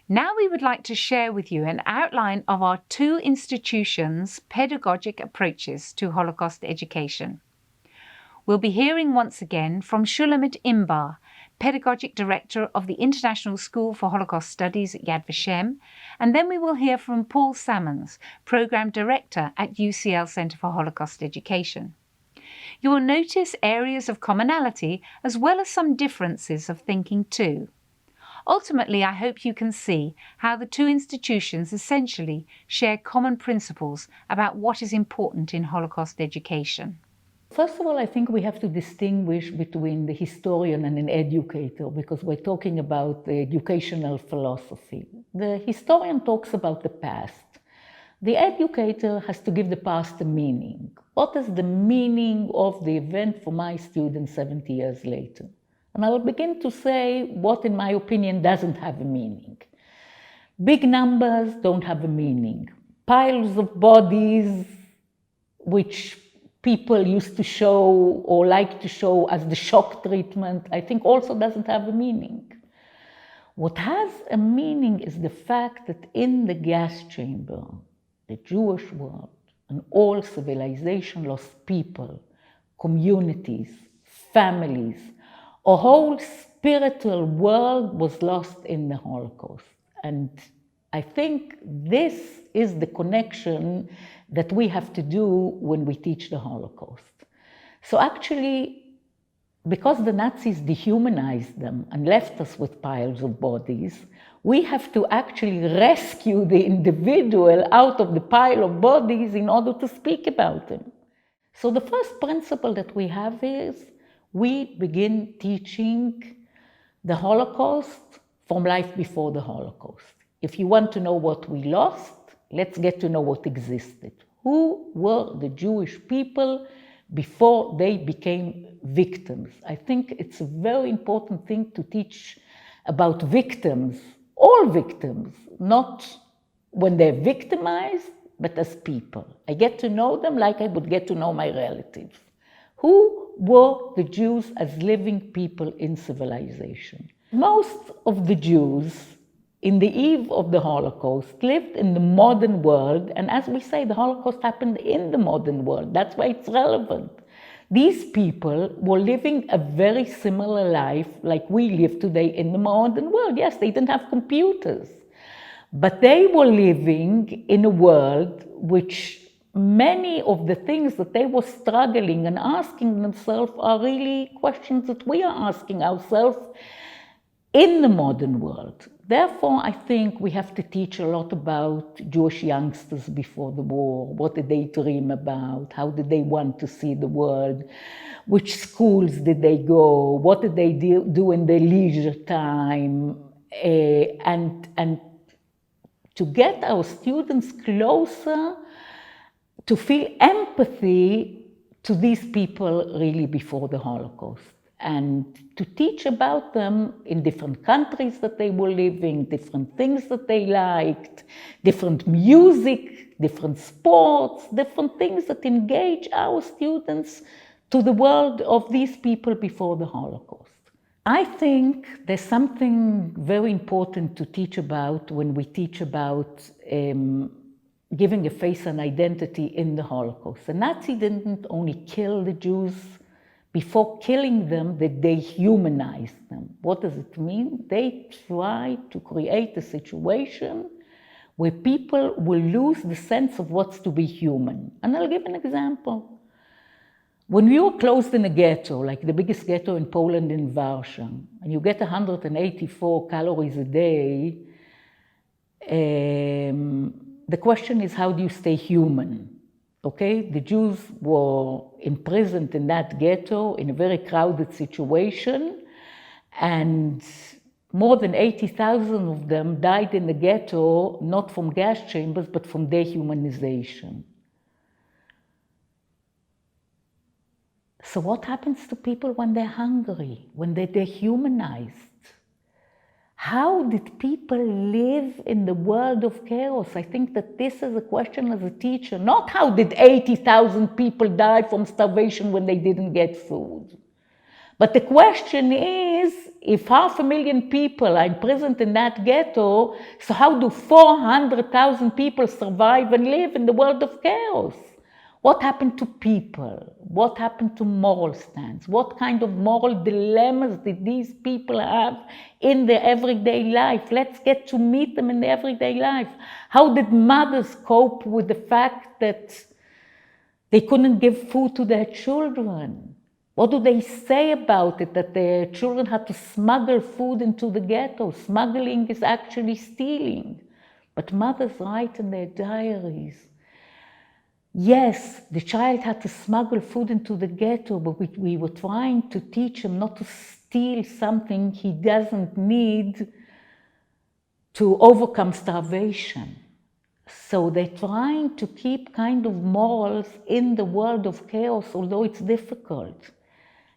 Now we would like to share with you an outline of our two institutions' pedagogic approaches to Holocaust education. We'll be hearing once again from Shulamit Imbar, Pedagogic Director of the International School for Holocaust Studies at Yad Vashem, and then we will hear from Paul Sammons, Programme Director at UCL Centre for Holocaust Education. You will notice areas of commonality as well as some differences of thinking too. Ultimately, I hope you can see how the two institutions essentially share common principles about what is important in Holocaust education. First of all, I think we have to distinguish between the historian and an educator, because we're talking about the educational philosophy. The historian talks about the past. The educator has to give the past a meaning. What is the meaning of the event for my students 70 years later? And I will begin to say what, in my opinion, doesn't have a meaning. Big numbers don't have a meaning. Piles of bodies, which people used to show or like to show as the shock treatment, I think also doesn't have a meaning. What has a meaning is the fact that in the gas chamber, the Jewish world and all civilization lost people, communities, families. A whole spiritual world was lost in the Holocaust. And I think this is the connection that we have to do when we teach the Holocaust. So actually, because the Nazis dehumanized them and left us with piles of bodies, we have to actually rescue the individual out of the pile of bodies in order to speak about them. So the first principle that we have is we begin teaching the Holocaust from life before the Holocaust. If you want to know what we lost, let's get to know what existed. Who were the Jewish people before they became victims? I think it's a very important thing to teach about victims, all victims, not when they're victimized, but as people. I get to know them like I would get to know my relatives. Who were the Jews as living people in civilization? Most of the Jews in the eve of the Holocaust lived in the modern world, and as we say, the Holocaust happened in the modern world. That's why it's relevant. These people were living a very similar life like we live today in the modern world. Yes, they didn't have computers, but they were living in a world which many of the things that they were struggling and asking themselves are really questions that we are asking ourselves in the modern world. Therefore, I think we have to teach a lot about Jewish youngsters before the war. What did they dream about? How did they want to see the world? Which schools did they go? What did they do in their leisure time? And to get our students closer to feel empathy to these people really before the Holocaust, and to teach about them in different countries that they were living, different things that they liked, different music, different sports, different things that engage our students to the world of these people before the Holocaust. I think there's something very important to teach about when we teach about giving a face and identity in the Holocaust. The Nazi didn't only kill the Jews. Before killing them, that they humanized them. What does it mean? They try to create a situation where people will lose the sense of what's to be human. And I'll give an example. When you are closed in a ghetto, like the biggest ghetto in Poland, in Vashem, and you get 184 calories a day, the question is, how do you stay human? Okay, the Jews were imprisoned in that ghetto in a very crowded situation, and more than 80,000 of them died in the ghetto, not from gas chambers, but from dehumanization. So what happens to people when they're hungry, when they're dehumanized? How did people live in the world of chaos? I think that this is a question as a teacher, not how did 80,000 people die from starvation when they didn't get food. But the question is, if 500,000 people are imprisoned in that ghetto, so how do 400,000 people survive and live in the world of chaos? What happened to people? What happened to moral stands? What kind of moral dilemmas did these people have in their everyday life? Let's get to meet them in their everyday life. How did mothers cope with the fact that they couldn't give food to their children? What do they say about it, that their children had to smuggle food into the ghetto? Smuggling is actually stealing. But mothers write in their diaries, yes, the child had to smuggle food into the ghetto, but we were trying to teach him not to steal something he doesn't need to overcome starvation. So they're trying to keep kind of morals in the world of chaos, although it's difficult.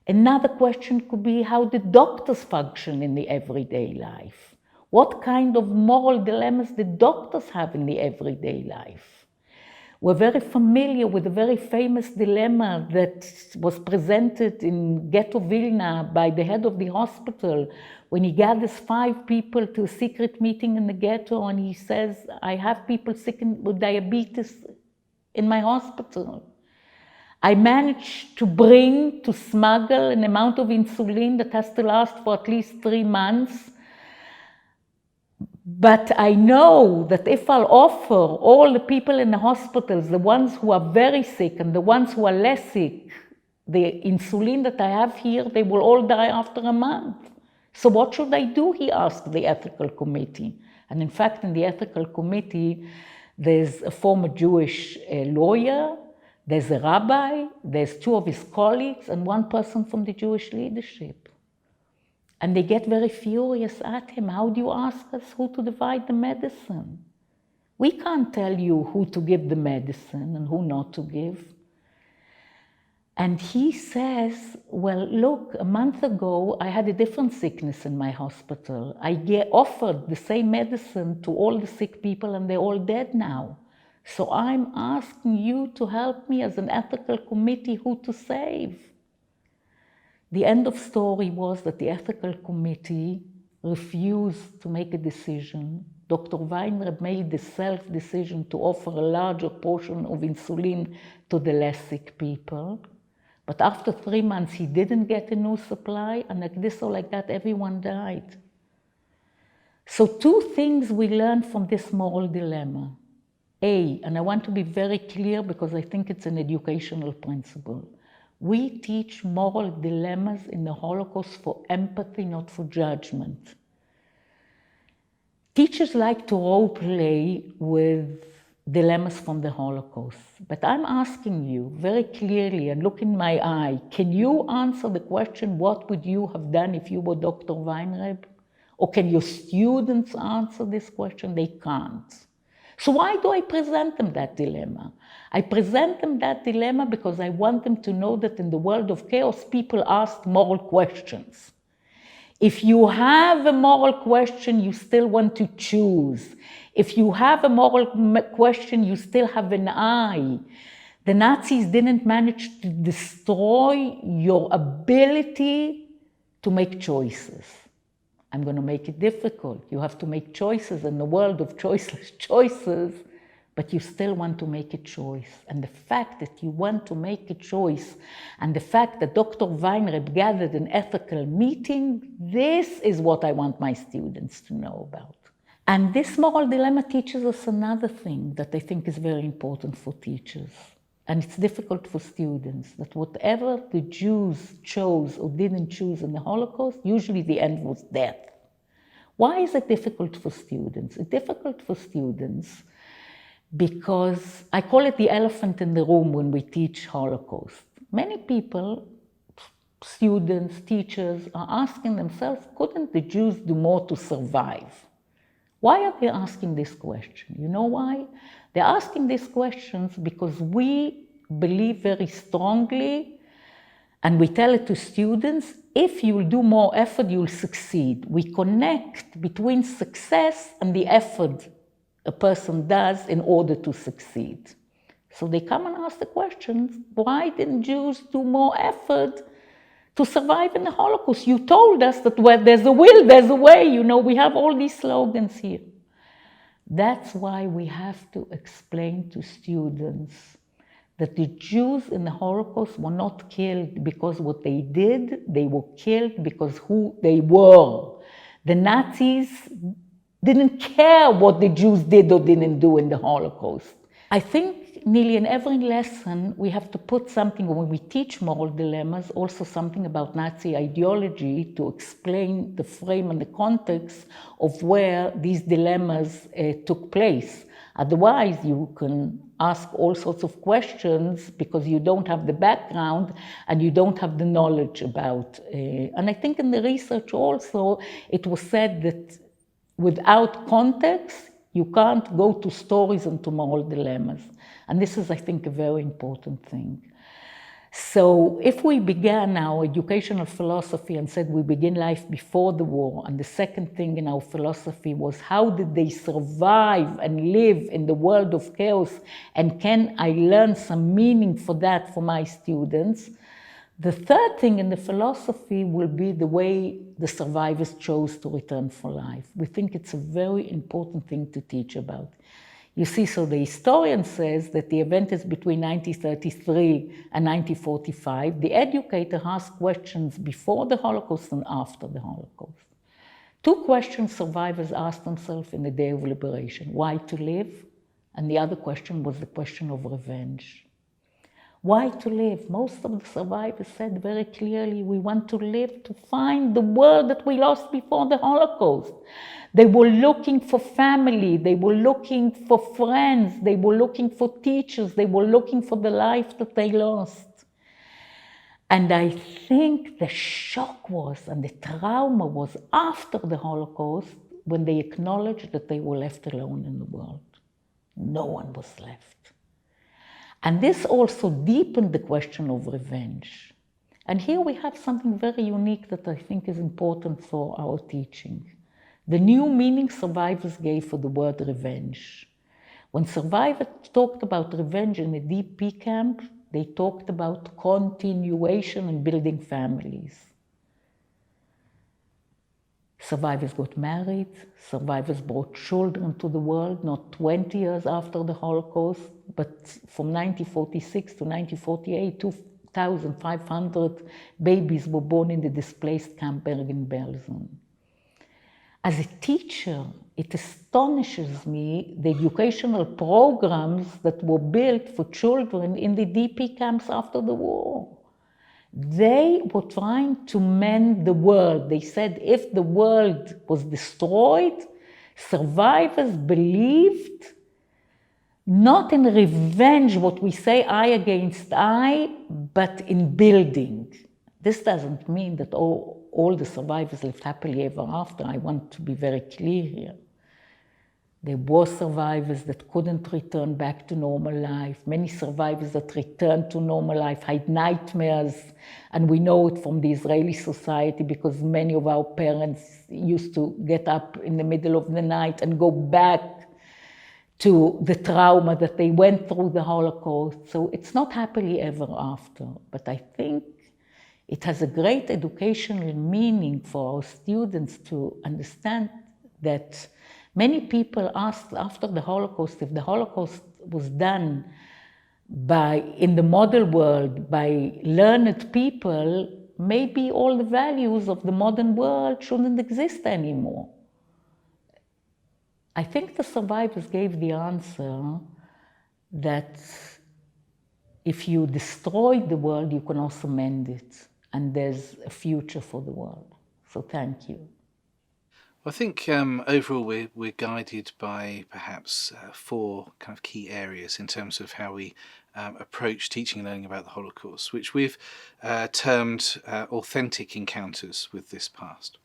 Another question could be, how did doctors function in the everyday life? What kind of moral dilemmas did doctors have in the everyday life? We're very familiar with a very famous dilemma that was presented in Ghetto Vilna by the head of the hospital when he gathers 5 people to a secret meeting in the ghetto, and he says, I have people sick with diabetes in my hospital. I managed to smuggle an amount of insulin that has to last for at least 3 months. But I know that if I'll offer all the people in the hospitals, the ones who are very sick and the ones who are less sick, the insulin that I have here, they will all die after a month. So what should I do, he asked the ethical committee. And in fact, in the ethical committee, there's a former Jewish lawyer, there's a rabbi, there's 2 of his colleagues, and 1 person from the Jewish leadership. And they get very furious at him. How do you ask us who to divide the medicine? We can't tell you who to give the medicine and who not to give. And he says, well, look, a month ago, I had a different sickness in my hospital. I offered the same medicine to all the sick people and they're all dead now. So I'm asking you to help me as an ethical committee who to save. The end of story was that the ethical committee refused to make a decision. Dr. Weinreb made the self-decision to offer a larger portion of insulin to the less sick people. But after 3 months, he didn't get a new supply, and like this or like that, everyone died. So 2 things we learned from this moral dilemma. A, and I want to be very clear because I think it's an educational principle. We teach moral dilemmas in the Holocaust for empathy, not for judgment. Teachers like to role play with dilemmas from the Holocaust, but I'm asking you very clearly and look in my eye, can you answer the question, what would you have done if you were Dr. Weinreb? Or can your students answer this question? They can't. So why do I present them that dilemma? I present them that dilemma because I want them to know that in the world of chaos, people ask moral questions. If you have a moral question, you still want to choose. If you have a moral question, you still have an eye. The Nazis didn't manage to destroy your ability to make choices. I'm going to make it difficult. You have to make choices in the world of choiceless choices, but you still want to make a choice. And the fact that you want to make a choice and the fact that Dr. Weinreb gathered an ethical meeting, this is what I want my students to know about. And this moral dilemma teaches us another thing that I think is very important for teachers. And it's difficult for students, that whatever the Jews chose or didn't choose in the Holocaust, usually the end was death. Why is it difficult for students? It's difficult for students because I call it the elephant in the room when we teach Holocaust. Many people, students, teachers, are asking themselves, couldn't the Jews do more to survive? Why are they asking this question? You know why? They're asking these questions because we believe very strongly, and we tell it to students, if you'll do more effort, you'll succeed. We connect between success and the effort a person does in order to succeed. So they come and ask the questions, why didn't Jews do more effort to survive in the Holocaust. You told us that where there's a will, there's a way. You know, we have all these slogans here. That's why we have to explain to students that the Jews in the Holocaust were not killed because what they did, they were killed because who they were. The Nazis didn't care what the Jews did or didn't do in the Holocaust. I think nearly in every lesson we have to put something, when we teach moral dilemmas, also something about Nazi ideology to explain the frame and the context of where these dilemmas took place. Otherwise, you can ask all sorts of questions because you don't have the background and you don't have the knowledge about. And I think in the research also, it was said that without context, you can't go to stories and to moral dilemmas. And this is, I think, a very important thing. So if we began our educational philosophy and said we begin life before the war, and the second thing in our philosophy was how did they survive and live in the world of chaos, and can I learn some meaning for that for my students? The third thing in the philosophy will be the way the survivors chose to return for life. We think it's a very important thing to teach about. You see, so the historian says that the event is between 1933 and 1945. The educator asked questions before the Holocaust and after the Holocaust. Two questions survivors asked themselves in the day of liberation: why to live? And the other question was the question of revenge. Why to live? Most of the survivors said very clearly, we want to live to find the world that we lost before the Holocaust. They were looking for family, they were looking for friends, they were looking for teachers, they were looking for the life that they lost. And I think the shock was, and the trauma was after the Holocaust, when they acknowledged that they were left alone in the world. No one was left. And this also deepened the question of revenge. And here we have something very unique that I think is important for our teaching. The new meaning survivors gave for the word revenge. When survivors talked about revenge in a DP camp, they talked about continuation and building families. Survivors got married, survivors brought children to the world, not 20 years after the Holocaust, but from 1946 to 1948, 2,500 babies were born in the displaced camp Bergen-Belsen. As a teacher, it astonishes me the educational programs that were built for children in the DP camps after the war. They were trying to mend the world. They said if the world was destroyed, survivors believed not in revenge, what we say eye against eye, but in building. This doesn't mean that all the survivors lived happily ever after. I want to be very clear here. There were survivors that couldn't return back to normal life. Many survivors that returned to normal life had nightmares. And we know it from the Israeli society because many of our parents used to get up in the middle of the night and go back to the trauma that they went through the Holocaust. So it's not happily ever after. But I think it has a great educational meaning for our students to understand that many people asked after the Holocaust if the Holocaust was done in the model world by learned people, maybe all the values of the modern world shouldn't exist anymore. I think the survivors gave the answer that if you destroy the world, you can also mend it, and there's a future for the world. So thank you. I think overall we're guided by perhaps four kind of key areas in terms of how we approach teaching and learning about the Holocaust, which we've termed authentic encounters with this past.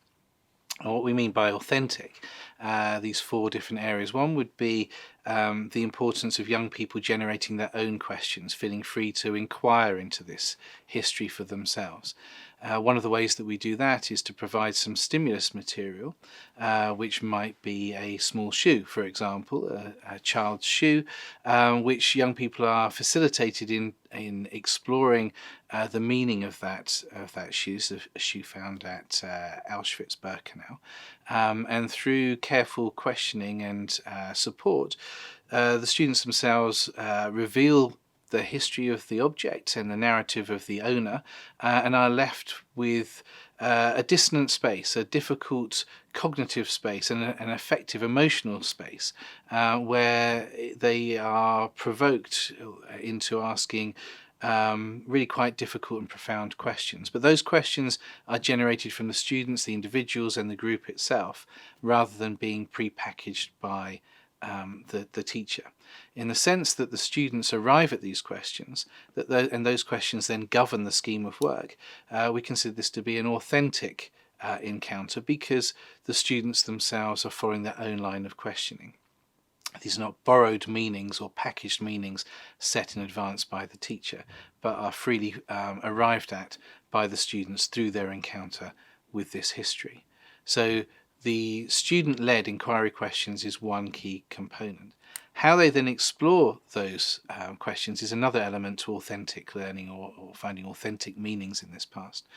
And what we mean by authentic, these four different areas. One would be the importance of young people generating their own questions, feeling free to inquire into this history for themselves. One of the ways that we do that is to provide some stimulus material, which might be a small shoe, for example, a child's shoe, which young people are facilitated in exploring the meaning of that shoe. So a shoe found at Auschwitz-Birkenau, and through careful questioning and support, the students themselves reveal the history of the object and the narrative of the owner, and are left with a dissonant space, a difficult cognitive space, and an effective emotional space, where they are provoked into asking really quite difficult and profound questions. But those questions are generated from the students, the individuals, and the group itself, rather than being prepackaged by the teacher, in the sense that the students arrive at these questions, and those questions then govern the scheme of work. We consider this to be an authentic encounter, because the students themselves are following their own line of questioning. These are not borrowed meanings or packaged meanings set in advance by the teacher, but are freely arrived at by the students through their encounter with this history. So the student-led inquiry questions is one key component. How they then explore those questions is another element to authentic learning, or finding authentic meanings in this past.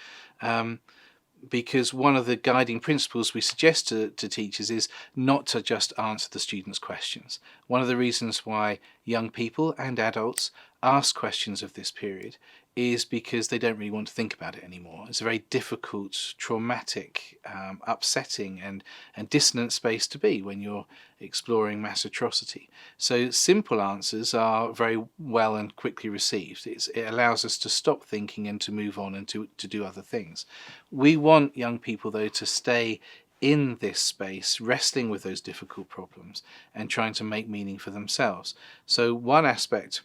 Because one of the guiding principles we suggest to teachers is not to just answer the students' questions. One of the reasons why young people and adults ask questions of this period is because they don't really want to think about it anymore. It's a very difficult, traumatic, upsetting and dissonant space to be when you're exploring mass atrocity. So simple answers are very well and quickly received. It allows us to stop thinking and to move on and to do other things. We want young people, though, to stay in this space, wrestling with those difficult problems and trying to make meaning for themselves. So one aspect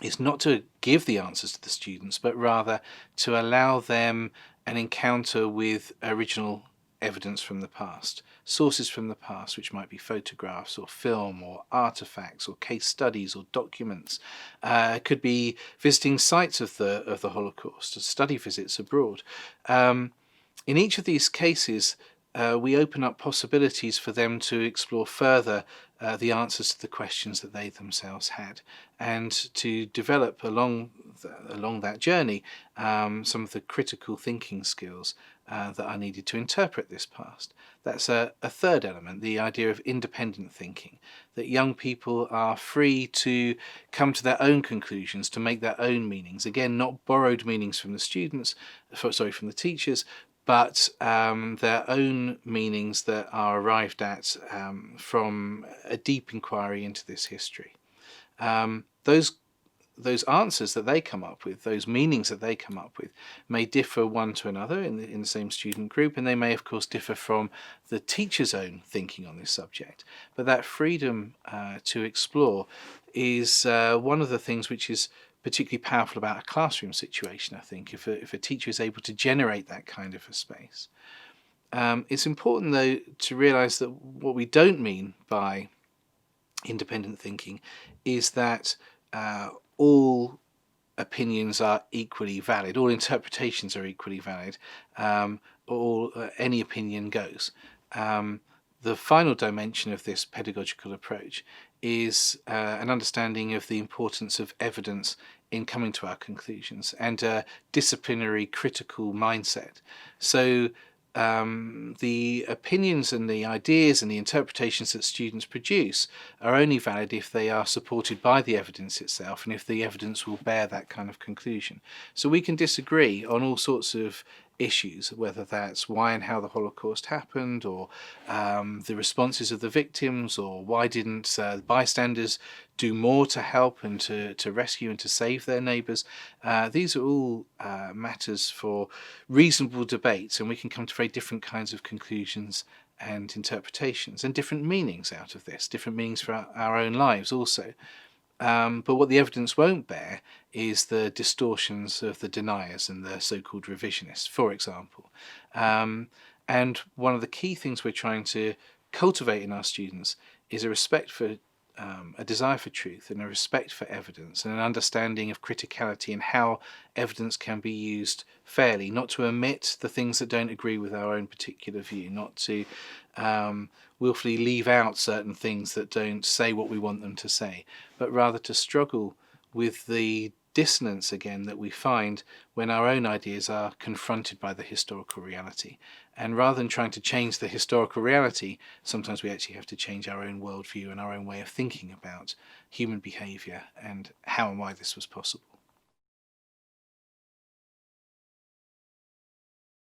is not to give the answers to the students, but rather to allow them an encounter with original evidence from the past, sources from the past, which might be photographs or film or artifacts or case studies or documents. Could be visiting sites of the Holocaust, study visits abroad. In each of these cases, we open up possibilities for them to explore further the answers to the questions that they themselves had, and to develop along that journey some of the critical thinking skills that are needed to interpret this past. That's a third element, the idea of independent thinking, that young people are free to come to their own conclusions, to make their own meanings. Again, not borrowed meanings from the students, from the teachers, but their own meanings that are arrived at from a deep inquiry into this history. Those answers that they come up with, those meanings that they come up with, may differ one to another in the same student group, and they may of course differ from the teacher's own thinking on this subject. But that freedom to explore is one of the things which is particularly powerful about a classroom situation, I think, if a teacher is able to generate that kind of a space. It's important, though, to realise that what we don't mean by independent thinking is that all opinions are equally valid, all interpretations are equally valid, any opinion goes. The final dimension of this pedagogical approach is an understanding of the importance of evidence in coming to our conclusions, and a disciplinary critical mindset. So the opinions and the ideas and the interpretations that students produce are only valid if they are supported by the evidence itself, and if the evidence will bear that kind of conclusion. So we can disagree on all sorts of issues, whether that's why and how the Holocaust happened, or the responses of the victims, or why didn't bystanders do more to help and to rescue and to save their neighbours. These are all matters for reasonable debates, and we can come to very different kinds of conclusions and interpretations, and different meanings out of this, different meanings for our own lives also. But what the evidence won't bear is the distortions of the deniers and the so-called revisionists, for example. And one of the key things we're trying to cultivate in our students is a respect for a desire for truth and a respect for evidence and an understanding of criticality and how evidence can be used fairly, not to omit the things that don't agree with our own particular view, not to willfully leave out certain things that don't say what we want them to say, but rather to struggle with the dissonance again that we find when our own ideas are confronted by the historical reality. And rather than trying to change the historical reality, sometimes we actually have to change our own worldview and our own way of thinking about human behaviour and how and why this was possible.